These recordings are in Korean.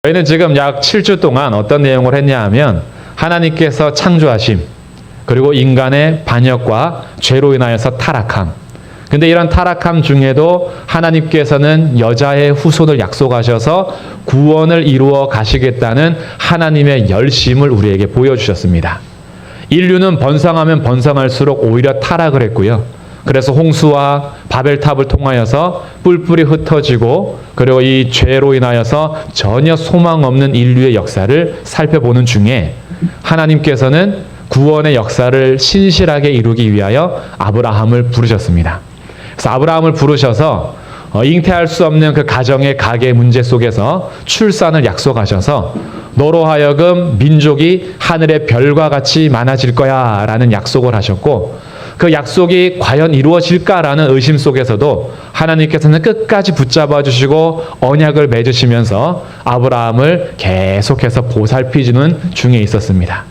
저희는 지금 약 7주 동안 어떤 내용을 했냐 하면 하나님께서 창조하심, 그리고 인간의 반역과 죄로 인하여서 타락함. 근데 이런 타락함 중에도 하나님께서는 여자의 후손을 약속하셔서 구원을 이루어 가시겠다는 하나님의 열심을 우리에게 보여주셨습니다. 인류는 번성하면 번성할수록 오히려 타락을 했고요. 그래서 홍수와 바벨탑을 통하여서 뿔뿔이 흩어지고, 그리고 이 죄로 인하여서 전혀 소망 없는 인류의 역사를 살펴보는 중에 하나님께서는 구원의 역사를 신실하게 이루기 위하여 아브라함을 부르셨습니다. 그래서 아브라함을 부르셔서 잉태할 수 없는 그 가정의 가계 문제 속에서 출산을 약속하셔서 너로 하여금 민족이 하늘의 별과 같이 많아질 거야 라는 약속을 하셨고, 그 약속이 과연 이루어질까라는 의심 속에서도 하나님께서는 끝까지 붙잡아 주시고 언약을 맺으시면서 아브라함을 계속해서 보살피주는 중에 있었습니다.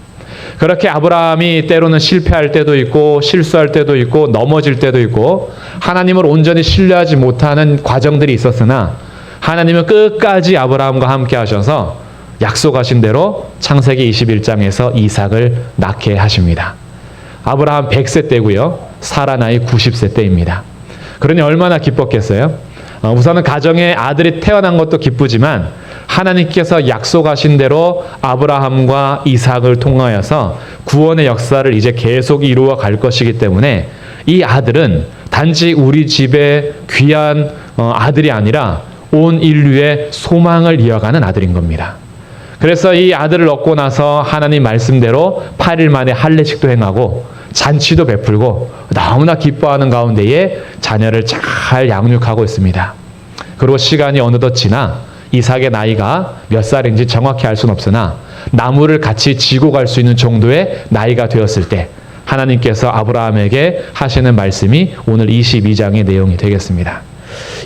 그렇게 아브라함이 때로는 실패할 때도 있고 실수할 때도 있고 넘어질 때도 있고 하나님을 온전히 신뢰하지 못하는 과정들이 있었으나 하나님은 끝까지 아브라함과 함께 하셔서 약속하신 대로 창세기 21장에서 이삭을 낳게 하십니다. 아브라함 100세 때고요. 사라 나이 90세 때입니다. 그러니 얼마나 기뻤겠어요? 우선은 가정에 아들이 태어난 것도 기쁘지만 하나님께서 약속하신 대로 아브라함과 이삭을 통하여서 구원의 역사를 이제 계속 이루어 갈 것이기 때문에 이 아들은 단지 우리 집의 귀한 아들이 아니라 온 인류의 소망을 이어가는 아들인 겁니다. 그래서 이 아들을 얻고 나서 하나님 말씀대로 8일 만에 할례식도 행하고 잔치도 베풀고 너무나 기뻐하는 가운데에 자녀를 잘 양육하고 있습니다. 그리고 시간이 어느덧 지나 이삭의 나이가 몇 살인지 정확히 알 수는 없으나 나무를 같이 지고 갈 수 있는 정도의 나이가 되었을 때 하나님께서 아브라함에게 하시는 말씀이 오늘 22장의 내용이 되겠습니다.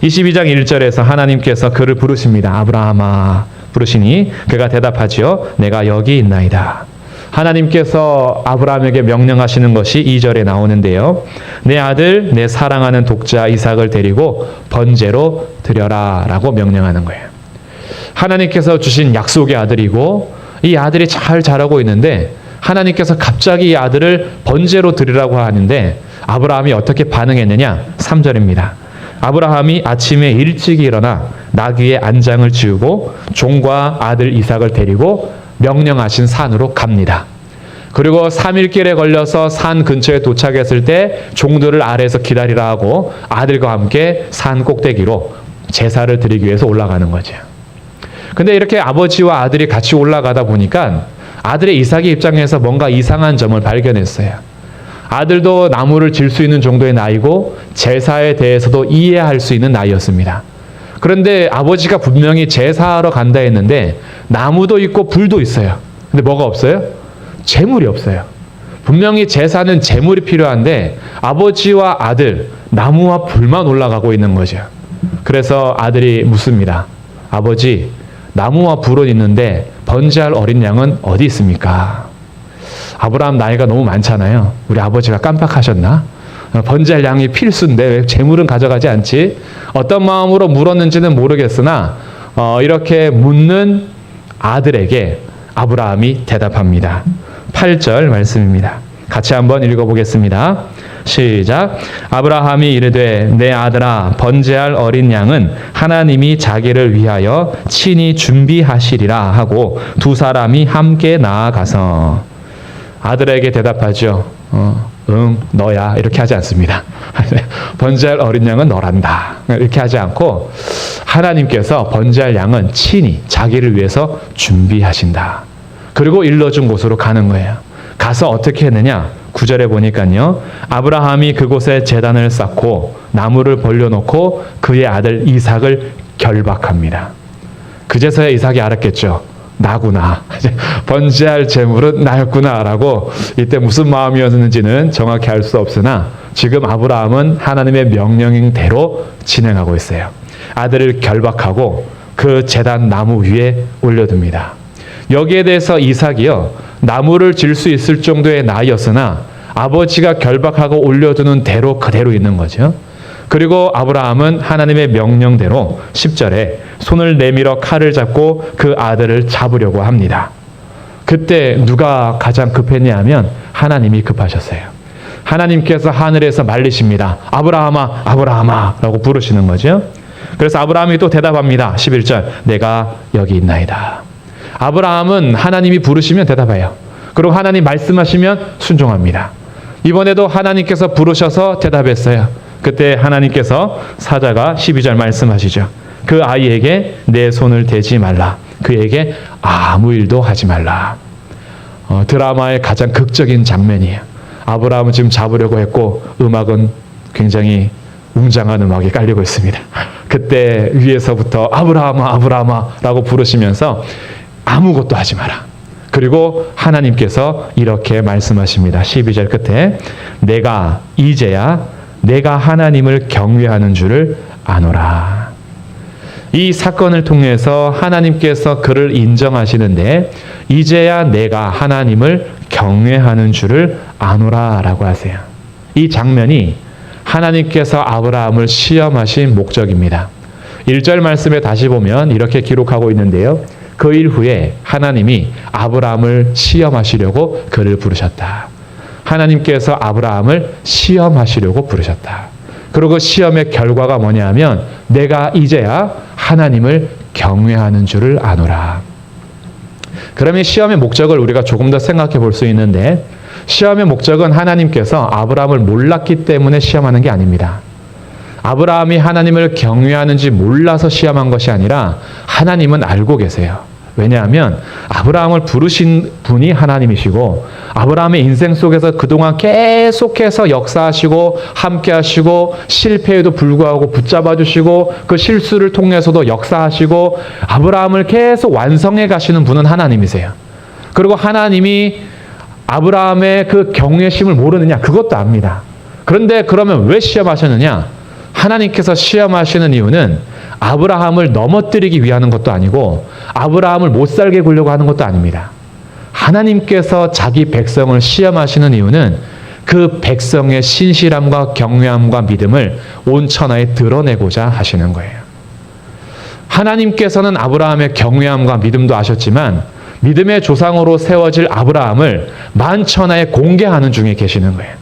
22장 1절에서 하나님께서 그를 부르십니다. 아브라함아 부르시니 그가 대답하지요. 내가 여기 있나이다. 하나님께서 아브라함에게 명령하시는 것이 2절에 나오는데요. 내 아들 내 사랑하는 독자 이삭을 데리고 번제로 드려라 라고 명령하는 거예요. 하나님께서 주신 약속의 아들이고 이 아들이 잘 자라고 있는데 하나님께서 갑자기 이 아들을 번제로 드리라고 하는데 아브라함이 어떻게 반응했느냐? 3절입니다. 아브라함이 아침에 일찍 일어나 나귀의 안장을 지우고 종과 아들 이삭을 데리고 명령하신 산으로 갑니다. 그리고 3일길에 걸려서 산 근처에 도착했을 때 종들을 아래에서 기다리라 하고 아들과 함께 산 꼭대기로 제사를 드리기 위해서 올라가는 거죠. 근데 이렇게 아버지와 아들이 같이 올라가다 보니까 아들의 이삭의 입장에서 뭔가 이상한 점을 발견했어요. 아들도 나무를 질 수 있는 정도의 나이고 제사에 대해서도 이해할 수 있는 나이였습니다. 그런데 아버지가 분명히 제사하러 간다 했는데 나무도 있고 불도 있어요. 근데 뭐가 없어요? 재물이 없어요. 분명히 제사는 재물이 필요한데 아버지와 아들, 나무와 불만 올라가고 있는 거죠. 그래서 아들이 묻습니다. 아버지, 나무와 불은 있는데 번제할 어린 양은 어디 있습니까? 아브라함 나이가 너무 많잖아요. 우리 아버지가 깜빡하셨나? 번제할 양이 필수인데 왜 재물은 가져가지 않지? 어떤 마음으로 물었는지는 모르겠으나 이렇게 묻는 아들에게 아브라함이 대답합니다. 8절 말씀입니다. 같이 한번 읽어보겠습니다. 시작. 아브라함이 이르되 내 아들아 번제할 어린 양은 하나님이 자기를 위하여 친히 준비하시리라 하고 두 사람이 함께 나아가서 아들에게 대답하죠. 응 너야 이렇게 하지 않습니다. 번제할 어린 양은 너란다 이렇게 하지 않고 하나님께서 번제할 양은 친히 자기를 위해서 준비하신다. 그리고 일러준 곳으로 가는 거예요. 가서 어떻게 했느냐? 9절에 보니까요. 아브라함이 그곳에 제단을 쌓고 나무를 벌려놓고 그의 아들 이삭을 결박합니다. 그제서야 이삭이 알았겠죠. 나구나. 번제할 제물은 나였구나 라고 이때 무슨 마음이었는지는 정확히 알 수 없으나 지금 아브라함은 하나님의 명령대로 진행하고 있어요. 아들을 결박하고 그 제단 나무 위에 올려둡니다. 여기에 대해서 이삭이요. 나무를 질 수 있을 정도의 나이였으나 아버지가 결박하고 올려두는 대로 그대로 있는 거죠. 그리고 아브라함은 하나님의 명령대로 10절에 손을 내밀어 칼을 잡고 그 아들을 잡으려고 합니다. 그때 누가 가장 급했냐 하면 하나님이 급하셨어요. 하나님께서 하늘에서 말리십니다. 아브라함아, 아브라함아 라고 부르시는 거죠. 그래서 아브라함이 또 대답합니다. 11절, 내가 여기 있나이다. 아브라함은 하나님이 부르시면 대답해요. 그리고 하나님 말씀하시면 순종합니다. 이번에도 하나님께서 부르셔서 대답했어요. 그때 하나님께서 사자가 12절 말씀하시죠. 그 아이에게 내 손을 대지 말라. 그에게 아무 일도 하지 말라. 드라마의 가장 극적인 장면이에요. 아브라함은 지금 잡으려고 했고 음악은 굉장히 웅장한 음악이 깔리고 있습니다. 그때 위에서부터 아브라함아 아브라함아 라고 부르시면서 아무것도 하지 마라. 그리고 하나님께서 이렇게 말씀하십니다. 12절 끝에 내가 이제야 내가 하나님을 경외하는 줄을 아노라. 이 사건을 통해서 하나님께서 그를 인정하시는데 이제야 내가 하나님을 경외하는 줄을 아노라 라고 하세요. 이 장면이 하나님께서 아브라함을 시험하신 목적입니다. 1절 말씀에 다시 보면 이렇게 기록하고 있는데요. 그 일 후에 하나님이 아브라함을 시험하시려고 그를 부르셨다. 하나님께서 아브라함을 시험하시려고 부르셨다. 그리고 그 시험의 결과가 뭐냐면 내가 이제야 하나님을 경외하는 줄을 아노라. 그러면 시험의 목적을 우리가 조금 더 생각해 볼 수 있는데 시험의 목적은 하나님께서 아브라함을 몰랐기 때문에 시험하는 게 아닙니다. 아브라함이 하나님을 경외하는지 몰라서 시험한 것이 아니라 하나님은 알고 계세요. 왜냐하면 아브라함을 부르신 분이 하나님이시고 아브라함의 인생 속에서 그동안 계속해서 역사하시고 함께하시고 실패에도 불구하고 붙잡아 주시고 그 실수를 통해서도 역사하시고 아브라함을 계속 완성해 가시는 분은 하나님이세요. 그리고 하나님이 아브라함의 그 경외심을 모르느냐? 그것도 압니다. 그런데 그러면 왜 시험하셨느냐? 하나님께서 시험하시는 이유는 아브라함을 넘어뜨리기 위한 것도 아니고 아브라함을 못 살게 굴려고 하는 것도 아닙니다. 하나님께서 자기 백성을 시험하시는 이유는 그 백성의 신실함과 경외함과 믿음을 온 천하에 드러내고자 하시는 거예요. 하나님께서는 아브라함의 경외함과 믿음도 아셨지만 믿음의 조상으로 세워질 아브라함을 만천하에 공개하는 중에 계시는 거예요.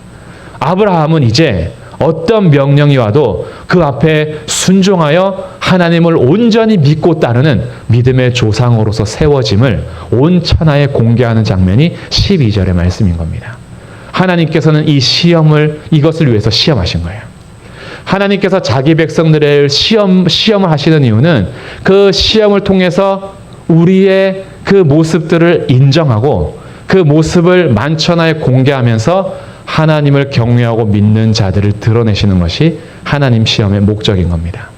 아브라함은 이제 어떤 명령이 와도 그 앞에 순종하여 하나님을 온전히 믿고 따르는 믿음의 조상으로서 세워짐을 온 천하에 공개하는 장면이 12절의 말씀인 겁니다. 하나님께서는 이 시험을 이것을 위해서 시험하신 거예요. 하나님께서 자기 백성들의 시험을 하시는 이유는 그 시험을 통해서 우리의 그 모습들을 인정하고 그 모습을 만천하에 공개하면서 하나님을 경외하고 믿는 자들을 드러내시는 것이 하나님 시험의 목적인 겁니다.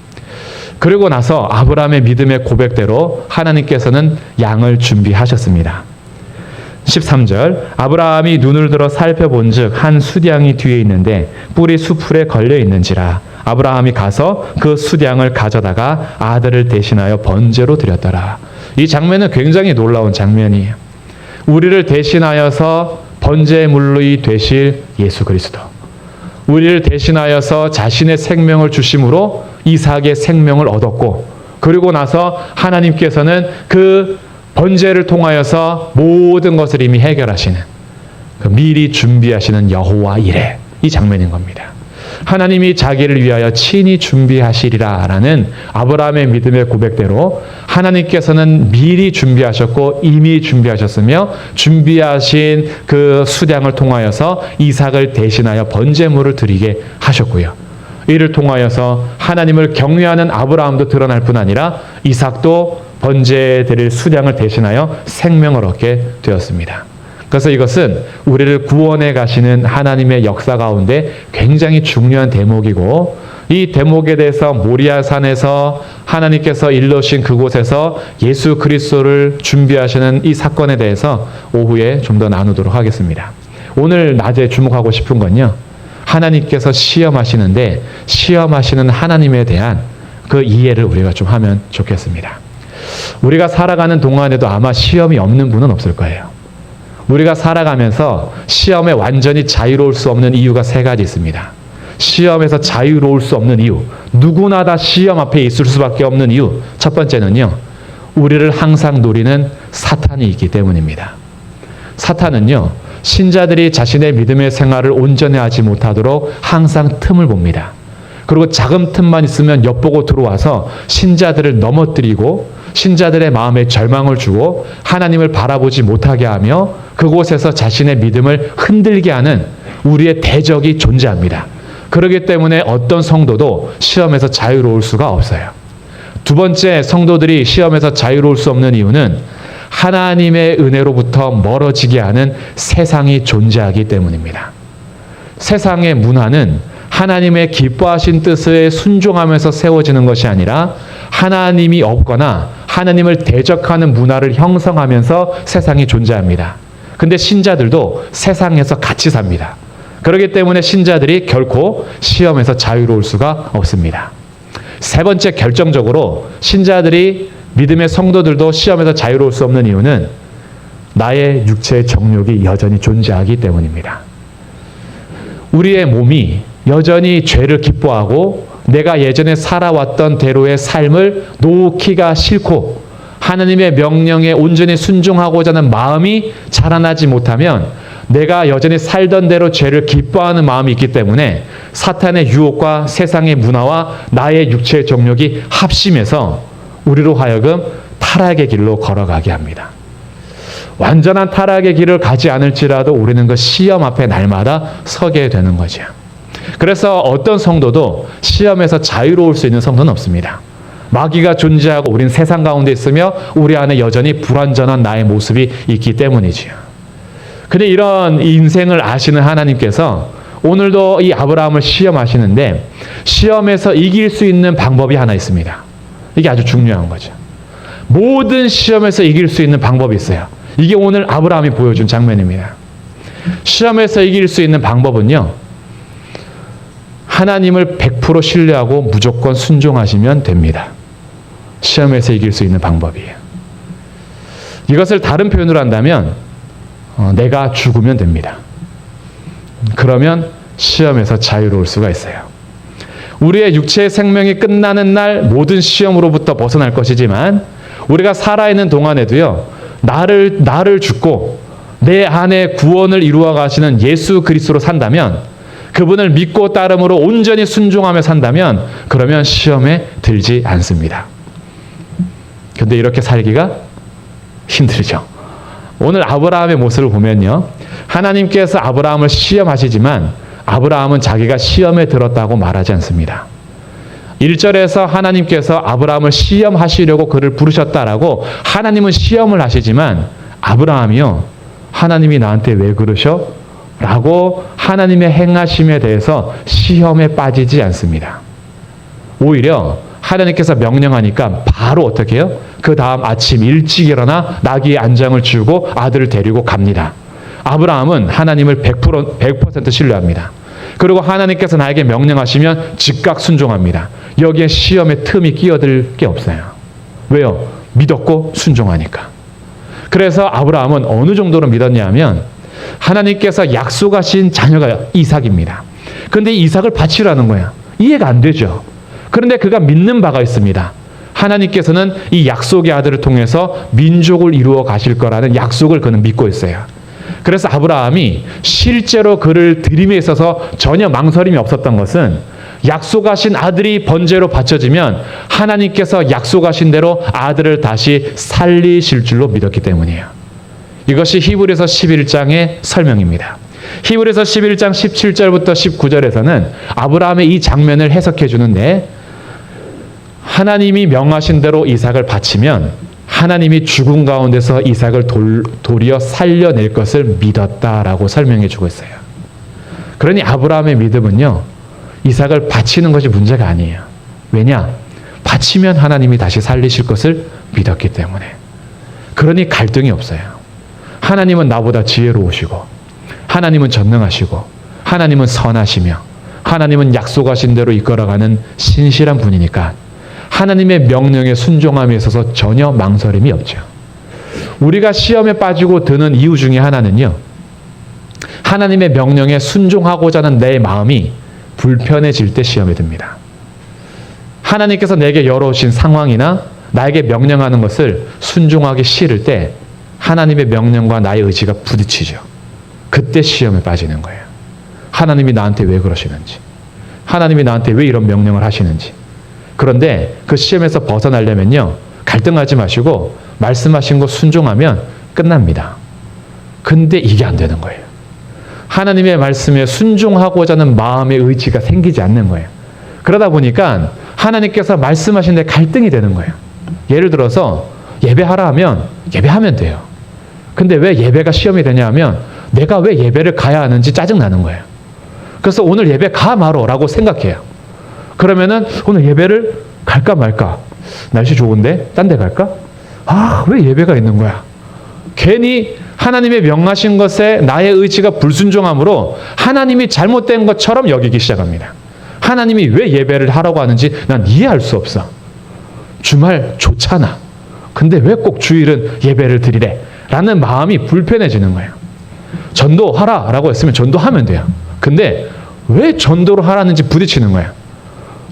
그리고 나서 아브라함의 믿음의 고백대로 하나님께서는 양을 준비하셨습니다. 13절 아브라함이 눈을 들어 살펴본 즉 한 숫양이 뒤에 있는데 뿔이 수풀에 걸려 있는지라 아브라함이 가서 그 숫양을 가져다가 아들을 대신하여 번제로 드렸더라. 이 장면은 굉장히 놀라운 장면이에요. 우리를 대신하여서 번제물이 되실 예수 그리스도, 우리를 대신하여서 자신의 생명을 주심으로 이삭의 생명을 얻었고 그리고 나서 하나님께서는 그 번제를 통하여서 모든 것을 이미 해결하시는 그 미리 준비하시는 여호와 이레 이 장면인 겁니다. 하나님이 자기를 위하여 친히 준비하시리라 라는 아브라함의 믿음의 고백대로 하나님께서는 미리 준비하셨고 이미 준비하셨으며 준비하신 그 수량을 통하여서 이삭을 대신하여 번제물을 드리게 하셨고요. 이를 통하여서 하나님을 경외하는 아브라함도 드러날 뿐 아니라 이삭도 번제 드릴 수량을 대신하여 생명을 얻게 되었습니다. 그래서 이것은 우리를 구원해 가시는 하나님의 역사 가운데 굉장히 중요한 대목이고 이 대목에 대해서 모리아산에서 하나님께서 일러주신 그곳에서 예수 그리스도를 준비하시는 이 사건에 대해서 오후에 좀 더 나누도록 하겠습니다. 오늘 낮에 주목하고 싶은 건요. 하나님께서 시험하시는데 시험하시는 하나님에 대한 그 이해를 우리가 좀 하면 좋겠습니다. 우리가 살아가는 동안에도 아마 시험이 없는 분은 없을 거예요. 우리가 살아가면서 시험에 완전히 자유로울 수 없는 이유가 세 가지 있습니다. 시험에서 자유로울 수 없는 이유, 누구나 다 시험 앞에 있을 수밖에 없는 이유, 첫 번째는요, 우리를 항상 노리는 사탄이 있기 때문입니다. 사탄은요, 신자들이 자신의 믿음의 생활을 온전히 하지 못하도록 항상 틈을 봅니다. 그리고 작은 틈만 있으면 엿보고 들어와서 신자들을 넘어뜨리고 신자들의 마음에 절망을 주고 하나님을 바라보지 못하게 하며 그곳에서 자신의 믿음을 흔들게 하는 우리의 대적이 존재합니다. 그렇기 때문에 어떤 성도도 시험에서 자유로울 수가 없어요. 두 번째, 성도들이 시험에서 자유로울 수 없는 이유는 하나님의 은혜로부터 멀어지게 하는 세상이 존재하기 때문입니다. 세상의 문화는 하나님의 기뻐하신 뜻에 순종하면서 세워지는 것이 아니라 하나님이 없거나 하나님을 대적하는 문화를 형성하면서 세상이 존재합니다. 근데 신자들도 세상에서 같이 삽니다. 그렇기 때문에 신자들이 결코 시험에서 자유로울 수가 없습니다. 세 번째, 결정적으로 신자들이 믿음의 성도들도 시험에서 자유로울 수 없는 이유는 나의 육체의 정욕이 여전히 존재하기 때문입니다. 우리의 몸이 여전히 죄를 기뻐하고 내가 예전에 살아왔던 대로의 삶을 놓기가 싫고 하나님의 명령에 온전히 순종하고자 하는 마음이 자라나지 못하면 내가 여전히 살던 대로 죄를 기뻐하는 마음이 있기 때문에 사탄의 유혹과 세상의 문화와 나의 육체의 정욕이 합심해서 우리로 하여금 타락의 길로 걸어가게 합니다. 완전한 타락의 길을 가지 않을지라도 우리는 그 시험 앞에 날마다 서게 되는 거죠. 그래서 어떤 성도도 시험에서 자유로울 수 있는 성도는 없습니다. 마귀가 존재하고 우린 세상 가운데 있으며 우리 안에 여전히 불완전한 나의 모습이 있기 때문이지요. 근데 이런 인생을 아시는 하나님께서 오늘도 이 아브라함을 시험하시는데 시험에서 이길 수 있는 방법이 하나 있습니다. 이게 아주 중요한 거죠. 모든 시험에서 이길 수 있는 방법이 있어요. 이게 오늘 아브라함이 보여준 장면입니다. 시험에서 이길 수 있는 방법은요, 하나님을 100% 신뢰하고 무조건 순종하시면 됩니다. 시험에서 이길 수 있는 방법이에요. 이것을 다른 표현으로 한다면 내가 죽으면 됩니다. 그러면 시험에서 자유로울 수가 있어요. 우리의 육체의 생명이 끝나는 날 모든 시험으로부터 벗어날 것이지만 우리가 살아있는 동안에도요, 나를 죽고 내 안에 구원을 이루어 가시는 예수 그리스도로 산다면, 그분을 믿고 따름으로 온전히 순종하며 산다면 그러면 시험에 들지 않습니다. 근데 이렇게 살기가 힘들죠. 오늘 아브라함의 모습을 보면요, 하나님께서 아브라함을 시험하시지만 아브라함은 자기가 시험에 들었다고 말하지 않습니다. 1절에서 하나님께서 아브라함을 시험하시려고 그를 부르셨다라고 하나님은 시험을 하시지만 아브라함이요, 하나님이 나한테 왜 그러셔? 라고 하나님의 행하심에 대해서 시험에 빠지지 않습니다. 오히려 하나님께서 명령하니까 바로 어떻게 해요? 그 다음 아침 일찍 일어나 나귀의 안장을 주고 아들을 데리고 갑니다. 아브라함은 하나님을 100% 신뢰합니다. 그리고 하나님께서 나에게 명령하시면 즉각 순종합니다. 여기에 시험의 틈이 끼어들 게 없어요. 왜요? 믿었고 순종하니까. 그래서 아브라함은 어느 정도로 믿었냐 하면 하나님께서 약속하신 자녀가 이삭입니다. 그런데 이삭을 바치라는 거야. 이해가 안 되죠. 그런데 그가 믿는 바가 있습니다. 하나님께서는 이 약속의 아들을 통해서 민족을 이루어 가실 거라는 약속을 그는 믿고 있어요. 그래서 아브라함이 실제로 그를 드림에 있어서 전혀 망설임이 없었던 것은 약속하신 아들이 번제로 바쳐지면 하나님께서 약속하신 대로 아들을 다시 살리실 줄로 믿었기 때문이에요. 이것이 히브리서 11장의 설명입니다. 히브리서 11장 17절부터 19절에서는 아브라함의 이 장면을 해석해 주는데, 하나님이 명하신 대로 이삭을 바치면 하나님이 죽음 가운데서 이삭을 도리어 살려낼 것을 믿었다라고 설명해 주고 있어요. 그러니 아브라함의 믿음은요, 이삭을 바치는 것이 문제가 아니에요. 왜냐? 바치면 하나님이 다시 살리실 것을 믿었기 때문에. 그러니 갈등이 없어요. 하나님은 나보다 지혜로우시고 하나님은 전능하시고 하나님은 선하시며 하나님은 약속하신 대로 이끌어가는 신실한 분이니까 하나님의 명령에 순종함에 있어서 전혀 망설임이 없죠. 우리가 시험에 빠지고 드는 이유 중에 하나는요, 하나님의 명령에 순종하고자 하는 내 마음이 불편해질 때 시험에 듭니다. 하나님께서 내게 열어오신 상황이나 나에게 명령하는 것을 순종하기 싫을 때 하나님의 명령과 나의 의지가 부딪히죠. 그때 시험에 빠지는 거예요. 하나님이 나한테 왜 그러시는지, 하나님이 나한테 왜 이런 명령을 하시는지. 그런데 그 시험에서 벗어나려면요, 갈등하지 마시고 말씀하신 거 순종하면 끝납니다. 근데 이게 안 되는 거예요. 하나님의 말씀에 순종하고자 하는 마음의 의지가 생기지 않는 거예요. 그러다 보니까 하나님께서 말씀하신 데 갈등이 되는 거예요. 예를 들어서 예배하라 하면 예배하면 돼요. 근데 왜 예배가 시험이 되냐 하면 내가 왜 예배를 가야 하는지 짜증나는 거예요. 그래서 오늘 예배 가 말어라고 생각해요. 그러면은 오늘 예배를 갈까 말까? 날씨 좋은데 딴 데 갈까? 아, 왜 예배가 있는 거야? 괜히 하나님의 명하신 것에 나의 의지가 불순종함으로 하나님이 잘못된 것처럼 여기기 시작합니다. 하나님이 왜 예배를 하라고 하는지 난 이해할 수 없어. 주말 좋잖아. 근데 왜 꼭 주일은 예배를 드리래? 라는 마음이 불편해지는 거예요. 전도하라 라고 했으면 전도하면 돼요. 근데 왜 전도를 하라는지 부딪히는 거예요.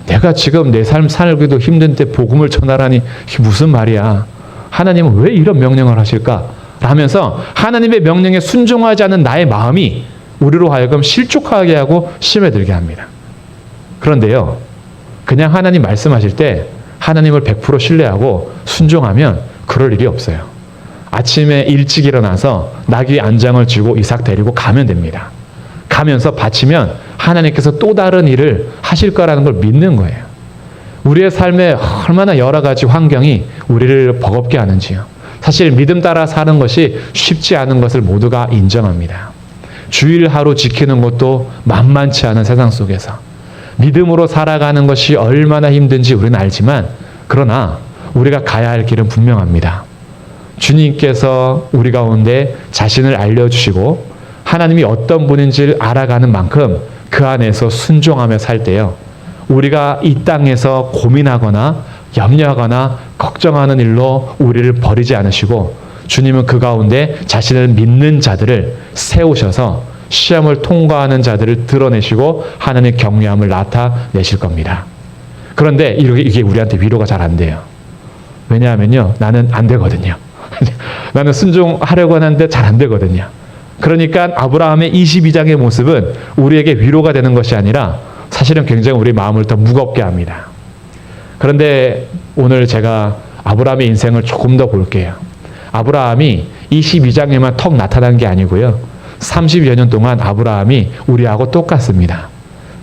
내가 지금 내 삶 살기도 힘든데 복음을 전하라니 이게 무슨 말이야. 하나님은 왜 이런 명령을 하실까? 하면서 하나님의 명령에 순종하지 않은 나의 마음이 우리로 하여금 실족하게 하고 시험에 들게 합니다. 그런데요, 그냥 하나님 말씀하실 때 하나님을 100% 신뢰하고 순종하면 그럴 일이 없어요. 아침에 일찍 일어나서 나귀 안장을 쥐고 이삭 데리고 가면 됩니다. 가면서 바치면 하나님께서 또 다른 일을 하실 거라는 걸 믿는 거예요. 우리의 삶에 얼마나 여러 가지 환경이 우리를 버겁게 하는지요. 사실 믿음 따라 사는 것이 쉽지 않은 것을 모두가 인정합니다. 주일 하루 지키는 것도 만만치 않은 세상 속에서 믿음으로 살아가는 것이 얼마나 힘든지 우리는 알지만, 그러나 우리가 가야 할 길은 분명합니다. 주님께서 우리 가운데 자신을 알려주시고 하나님이 어떤 분인지를 알아가는 만큼 그 안에서 순종하며 살 때요, 우리가 이 땅에서 고민하거나 염려하거나 걱정하는 일로 우리를 버리지 않으시고 주님은 그 가운데 자신을 믿는 자들을 세우셔서 시험을 통과하는 자들을 드러내시고 하나님의 경외함을 나타내실 겁니다. 그런데 이게 우리한테 위로가 잘 안 돼요. 왜냐하면요, 나는 안 되거든요. 나는 순종하려고 하는데 잘 안 되거든요. 그러니까 아브라함의 22장의 모습은 우리에게 위로가 되는 것이 아니라 사실은 굉장히 우리 마음을 더 무겁게 합니다. 그런데 오늘 제가 아브라함의 인생을 조금 더 볼게요. 아브라함이 22장에만 턱 나타난 게 아니고요, 30여 년 동안 아브라함이 우리하고 똑같습니다.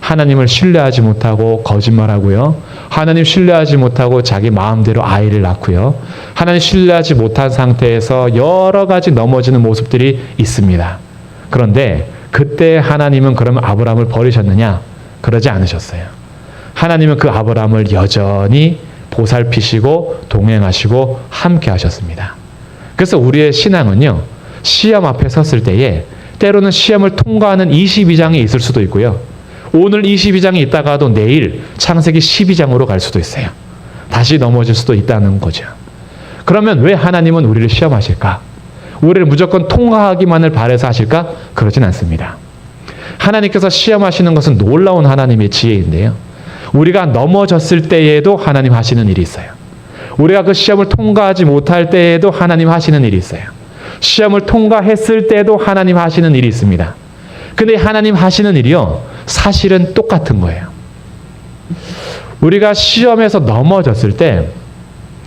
하나님을 신뢰하지 못하고 거짓말하고요, 하나님 신뢰하지 못하고 자기 마음대로 아이를 낳고요, 하나님 신뢰하지 못한 상태에서 여러 가지 넘어지는 모습들이 있습니다. 그런데 그때 하나님은 그러면 아브라함을 버리셨느냐? 그러지 않으셨어요. 하나님은 그 아브라함을 여전히 보살피시고 동행하시고 함께 하셨습니다. 그래서 우리의 신앙은요, 시험 앞에 섰을 때에 때로는 시험을 통과하는 22장이 있을 수도 있고요, 오늘 22장이 있다가도 내일 창세기 12장으로 갈 수도 있어요. 다시 넘어질 수도 있다는 거죠. 그러면 왜 하나님은 우리를 시험하실까? 우리를 무조건 통과하기만을 바라서 하실까? 그러진 않습니다. 하나님께서 시험하시는 것은 놀라운 하나님의 지혜인데요, 우리가 넘어졌을 때에도 하나님 하시는 일이 있어요. 우리가 그 시험을 통과하지 못할 때에도 하나님 하시는 일이 있어요. 시험을 통과했을 때도 하나님 하시는 일이 있습니다. 근데 하나님 하시는 일이요, 사실은 똑같은 거예요. 우리가 시험에서 넘어졌을 때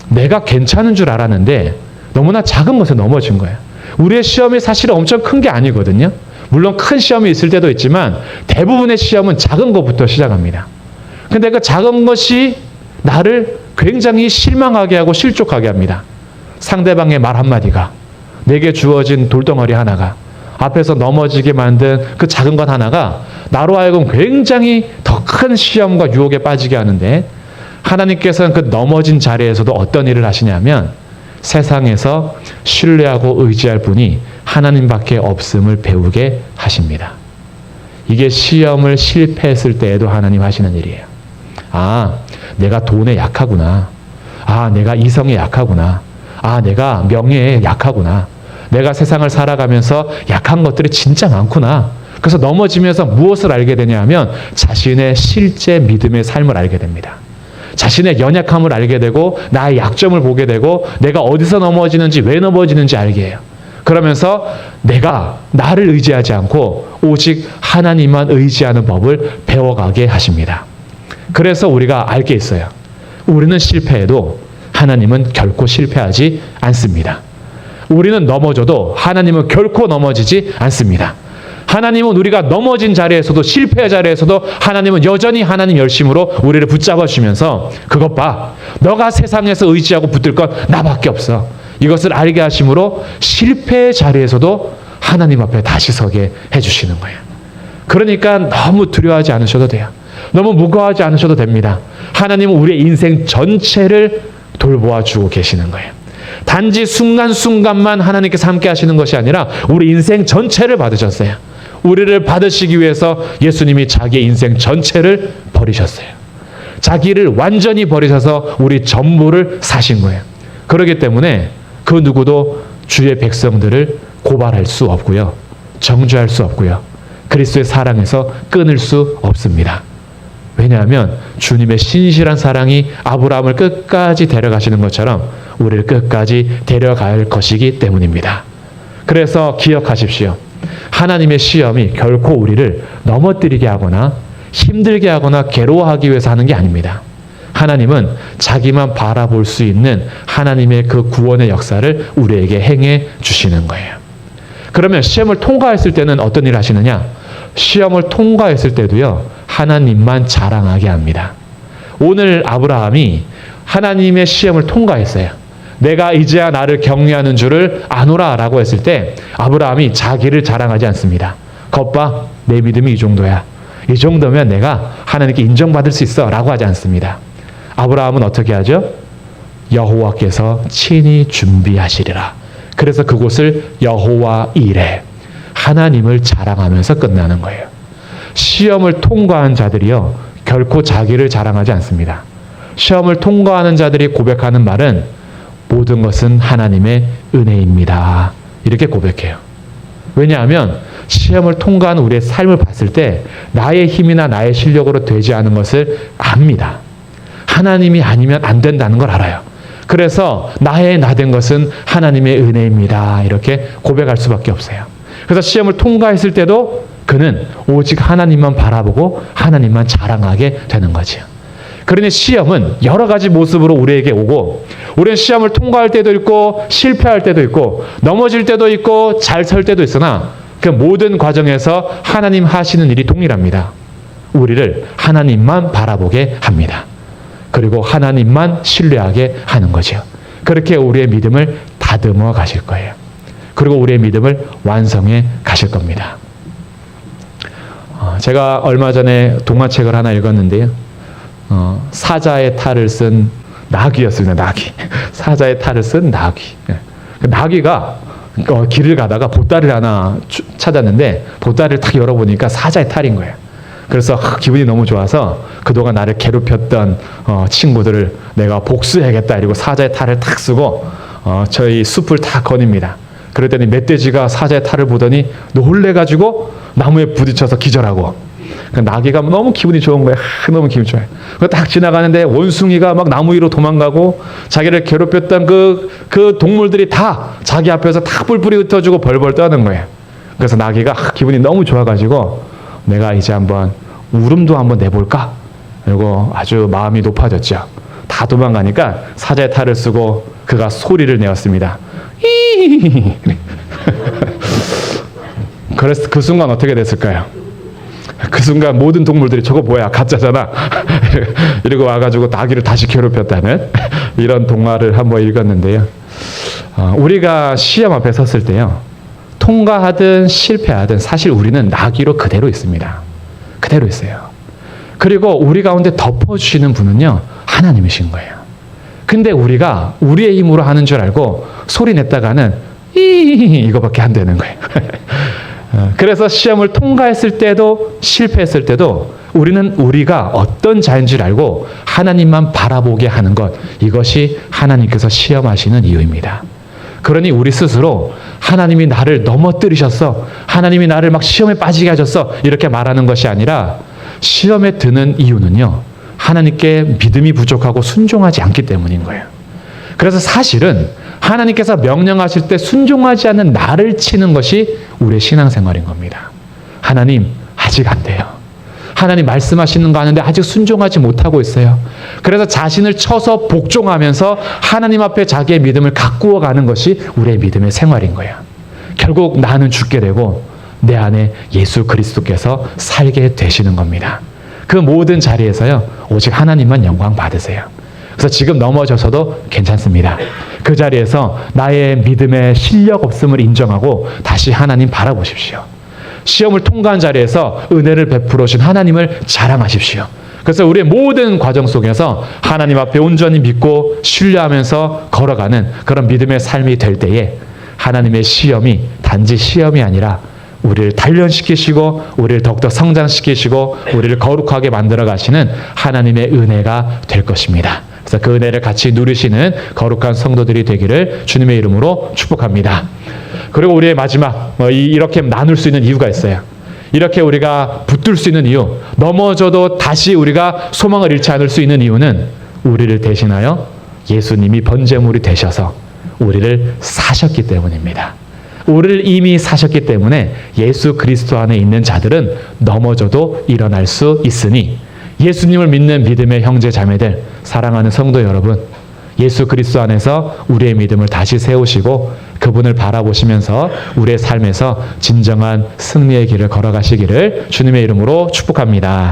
내가 괜찮은 줄 알았는데 너무나 작은 것에 넘어진 거예요. 우리의 시험이 사실은 엄청 큰 게 아니거든요. 물론 큰 시험이 있을 때도 있지만 대부분의 시험은 작은 것부터 시작합니다. 근데 그 작은 것이 나를 굉장히 실망하게 하고 실족하게 합니다. 상대방의 말 한마디가, 내게 주어진 돌덩어리 하나가, 앞에서 넘어지게 만든 그 작은 것 하나가 나로 하여금 굉장히 더 큰 시험과 유혹에 빠지게 하는데, 하나님께서는 그 넘어진 자리에서도 어떤 일을 하시냐면 세상에서 신뢰하고 의지할 분이 하나님밖에 없음을 배우게 하십니다. 이게 시험을 실패했을 때에도 하나님 하시는 일이에요. 아, 내가 돈에 약하구나. 아, 내가 이성에 약하구나. 아, 내가 명예에 약하구나. 내가 세상을 살아가면서 약한 것들이 진짜 많구나. 그래서 넘어지면서 무엇을 알게 되냐 하면 자신의 실제 믿음의 삶을 알게 됩니다. 자신의 연약함을 알게 되고 나의 약점을 보게 되고 내가 어디서 넘어지는지 왜 넘어지는지 알게 해요. 그러면서 내가 나를 의지하지 않고 오직 하나님만 의지하는 법을 배워가게 하십니다. 그래서 우리가 알 게 있어요. 우리는 실패해도 하나님은 결코 실패하지 않습니다. 우리는 넘어져도 하나님은 결코 넘어지지 않습니다. 하나님은 우리가 넘어진 자리에서도 실패의 자리에서도 하나님은 여전히 하나님 열심으로 우리를 붙잡아 주시면서 그것 봐. 너가 세상에서 의지하고 붙들 건 나밖에 없어. 이것을 알게 하심으로 실패의 자리에서도 하나님 앞에 다시 서게 해주시는 거예요. 그러니까 너무 두려워하지 않으셔도 돼요. 너무 무거워하지 않으셔도 됩니다. 하나님은 우리의 인생 전체를 돌보아 주고 계시는 거예요. 단지 순간순간만 하나님께서 함께 하시는 것이 아니라 우리 인생 전체를 받으셨어요. 우리를 받으시기 위해서 예수님이 자기의 인생 전체를 버리셨어요. 자기를 완전히 버리셔서 우리 전부를 사신 거예요. 그렇기 때문에 그 누구도 주의 백성들을 고발할 수 없고요. 정죄할 수 없고요. 그리스도의 사랑에서 끊을 수 없습니다. 왜냐하면 주님의 신실한 사랑이 아브라함을 끝까지 데려가시는 것처럼 우리를 끝까지 데려갈 것이기 때문입니다. 그래서 기억하십시오. 하나님의 시험이 결코 우리를 넘어뜨리게 하거나 힘들게 하거나 괴로워하기 위해서 하는 게 아닙니다. 하나님은 자기만 바라볼 수 있는 하나님의 그 구원의 역사를 우리에게 행해 주시는 거예요. 그러면 시험을 통과했을 때는 어떤 일을 하시느냐? 시험을 통과했을 때도요, 하나님만 자랑하게 합니다. 오늘 아브라함이 하나님의 시험을 통과했어요. 내가 이제야 나를 경외하는 줄을 아노라 라고 했을 때 아브라함이 자기를 자랑하지 않습니다. 것 봐, 내 믿음이 이 정도야. 이 정도면 내가 하나님께 인정받을 수 있어 라고 하지 않습니다. 아브라함은 어떻게 하죠? 여호와께서 친히 준비하시리라. 그래서 그곳을 여호와 이레, 하나님을 자랑하면서 끝나는 거예요. 시험을 통과한 자들이요, 결코 자기를 자랑하지 않습니다. 시험을 통과하는 자들이 고백하는 말은 모든 것은 하나님의 은혜입니다. 이렇게 고백해요. 왜냐하면 시험을 통과한 우리의 삶을 봤을 때 나의 힘이나 나의 실력으로 되지 않은 것을 압니다. 하나님이 아니면 안 된다는 걸 알아요. 그래서 나의 나 된 것은 하나님의 은혜입니다. 이렇게 고백할 수밖에 없어요. 그래서 시험을 통과했을 때도 그는 오직 하나님만 바라보고 하나님만 자랑하게 되는 거지요. 그러니 시험은 여러 가지 모습으로 우리에게 오고 우리는 시험을 통과할 때도 있고 실패할 때도 있고 넘어질 때도 있고 잘 설 때도 있으나 그 모든 과정에서 하나님 하시는 일이 동일합니다. 우리를 하나님만 바라보게 합니다. 그리고 하나님만 신뢰하게 하는 거죠. 그렇게 우리의 믿음을 다듬어 가실 거예요. 그리고 우리의 믿음을 완성해 가실 겁니다. 제가 얼마 전에 동화책을 하나 읽었는데요. 사자의 탈을 쓴 나귀였습니다. 나귀. 사자의 탈을 쓴 나귀. 나귀가 길을 가다가 보따리를 하나 찾았는데 보따리를 탁 열어보니까 사자의 탈인 거예요. 그래서 기분이 너무 좋아서 그동안 나를 괴롭혔던 친구들을 내가 복수해야겠다 이러고 사자의 탈을 탁 쓰고 저희 숲을 탁 거닙니다. 그랬더니 멧돼지가 사자의 탈을 보더니 놀래가지고 나무에 부딪혀서 기절하고 그 나귀가 너무 기분이 좋은 거예요. 너무 기분이 좋아요. 딱 지나가는데 원숭이가 막 나무 위로 도망가고 자기를 괴롭혔던 그 동물들이 다 자기 앞에서 다 뿔뿔이 흩어지고 벌벌 떠는 거예요. 그래서 나귀가 기분이 너무 좋아가지고 내가 이제 한번 울음도 한번 내볼까? 그리고 아주 마음이 높아졌죠. 다 도망가니까 사자의 탈을 쓰고 그가 소리를 내었습니다. 그래서 그 순간 어떻게 됐을까요? 그 순간 모든 동물들이 저거 뭐야 가짜잖아 이러고 와가지고 나귀를 다시 괴롭혔다는 이런 동화를 한번 읽었는데요. 우리가 시험 앞에 섰을 때요, 통과하든 실패하든 사실 우리는 나귀로 그대로 있습니다. 그대로 있어요. 그리고 우리 가운데 덮어주시는 분은요, 하나님이신 거예요. 근데 우리가 우리의 힘으로 하는 줄 알고 소리 냈다가는 이거밖에 안 되는 거예요. 그래서 시험을 통과했을 때도 실패했을 때도 우리는 우리가 어떤 자인 줄 알고 하나님만 바라보게 하는 것, 이것이 하나님께서 시험하시는 이유입니다. 그러니 우리 스스로 하나님이 나를 넘어뜨리셨어. 하나님이 나를 막 시험에 빠지게 하셨어. 이렇게 말하는 것이 아니라 시험에 드는 이유는요. 하나님께 믿음이 부족하고 순종하지 않기 때문인 거예요. 그래서 사실은 하나님께서 명령하실 때 순종하지 않는 나를 치는 것이 우리의 신앙생활인 겁니다. 하나님, 아직 안 돼요. 하나님 말씀하시는 거 아는데 아직 순종하지 못하고 있어요. 그래서 자신을 쳐서 복종하면서 하나님 앞에 자기의 믿음을 가꾸어 가는 것이 우리의 믿음의 생활인 거예요. 결국 나는 죽게 되고 내 안에 예수 그리스도께서 살게 되시는 겁니다. 그 모든 자리에서요, 오직 하나님만 영광 받으세요. 그래서 지금 넘어져서도 괜찮습니다. 그 자리에서 나의 믿음의 실력 없음을 인정하고 다시 하나님 바라보십시오. 시험을 통과한 자리에서 은혜를 베풀어 주신 하나님을 자랑하십시오. 그래서 우리의 모든 과정 속에서 하나님 앞에 온전히 믿고 신뢰하면서 걸어가는 그런 믿음의 삶이 될 때에 하나님의 시험이 단지 시험이 아니라 우리를 단련시키시고 우리를 더욱더 성장시키시고 우리를 거룩하게 만들어 가시는 하나님의 은혜가 될 것입니다. 그래서 그 은혜를 같이 누리시는 거룩한 성도들이 되기를 주님의 이름으로 축복합니다. 그리고 우리의 마지막 이렇게 나눌 수 있는 이유가 있어요. 이렇게 우리가 붙들 수 있는 이유, 넘어져도 다시 우리가 소망을 잃지 않을 수 있는 이유는 우리를 대신하여 예수님이 번제물이 되셔서 우리를 사셨기 때문입니다. 우리를 이미 사셨기 때문에 예수 그리스도 안에 있는 자들은 넘어져도 일어날 수 있으니 예수님을 믿는 믿음의 형제 자매들, 사랑하는 성도 여러분, 예수 그리스도 안에서 우리의 믿음을 다시 세우시고 그분을 바라보시면서 우리의 삶에서 진정한 승리의 길을 걸어가시기를 주님의 이름으로 축복합니다.